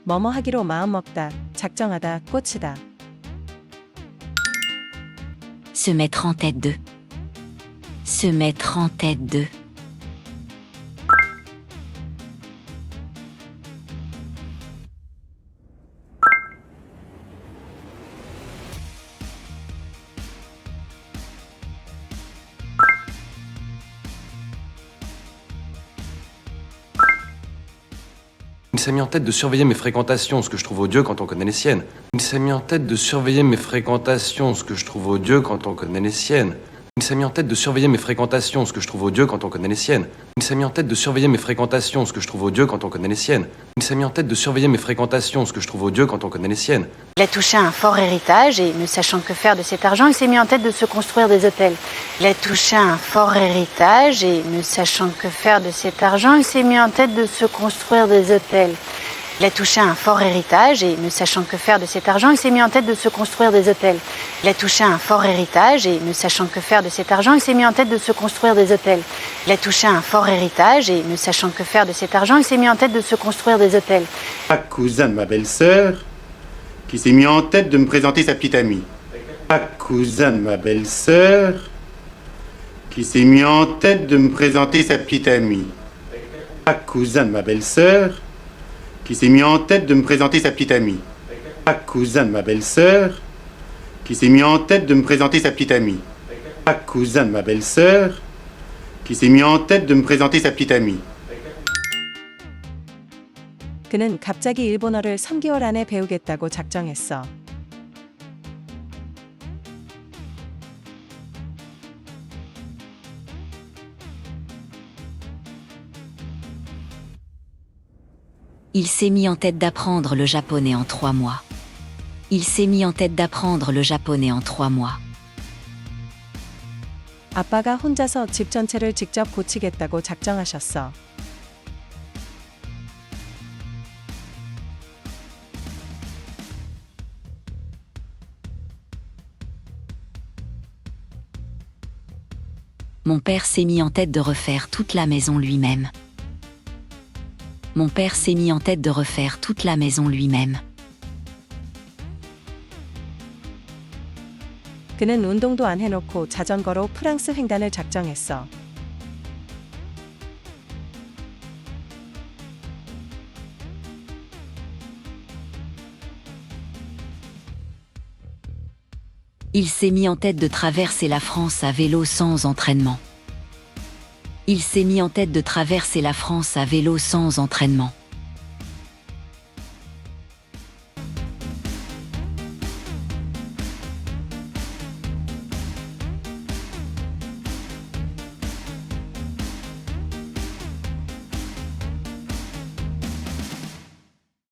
뭐뭐 하기로 마음먹다, 작정하다, 꽂히다. Se mettre en tête de. Se mettre en tête de. Il s'est mis en tête de surveiller mes fréquentations, ce que je trouve odieux quand on connaît les siennes. Il s'est mis en tête de surveiller mes fréquentations, ce que je trouve odieux quand on connaît les siennes. Il s'est mis en tête de surveiller mes fréquentations, ce que je trouve odieux quand on connaît les siennes. Il s'est mis en tête de surveiller mes fréquentations, ce que je trouve odieux quand on connaît les siennes. Il s'est mis en tête de surveiller mes fréquentations, ce que je trouve odieux quand on connaît les siennes. Il a touché un fort héritage et, ne sachant que faire de cet argent, il s'est mis en tête de se construire des hôtels. Il a touché un fort héritage et, ne sachant que faire de cet argent, il s'est mis en tête de se construire des hôtels. Il a touché un fort héritage et, ne sachant que faire de cet argent, il s'est mis en tête de se construire des hôtels. Il a touché un fort héritage et, ne sachant que faire de cet argent, il s'est mis en tête de se construire des hôtels. Il a touché un fort héritage et, ne sachant que faire de cet argent, il s'est mis en tête de se construire des hôtels. Un cousin de ma belle-sœur qui s'est mis en tête de me présenter sa petite amie. Un cousin de ma belle-sœur qui s'est mis en tête de me présenter sa petite amie. Un cousin de ma belle-sœur qui s'est mis en tête de me présenter sa petite amie. Un cousin de ma belle-sœur qui s'est mis en tête de me présenter sa petite amie. Un cousin de ma belle-sœur qui s'est mis en tête de me présenter sa petite amie. 그는 갑자기 일본어를 3개월 안에 배우겠다고 작정했어. Il s'est mis en tête d'apprendre le japonais en 3 mois. Il s'est mis en tête d'apprendre le japonais en 3 mois. 아빠가 혼자서 집 전체를 직접 고치겠다고 작정하셨어. Mon père s'est mis en tête de refaire toute la maison lui-même. Mon père s'est mis en tête de refaire toute la maison lui-même. 그는 운동도 안 해놓고 자전거로 프랑스 횡단을 작정했어. Il s'est mis en tête de traverser la France à vélo sans entraînement. Il s'est mis en tête de traverser la France à vélo sans entraînement.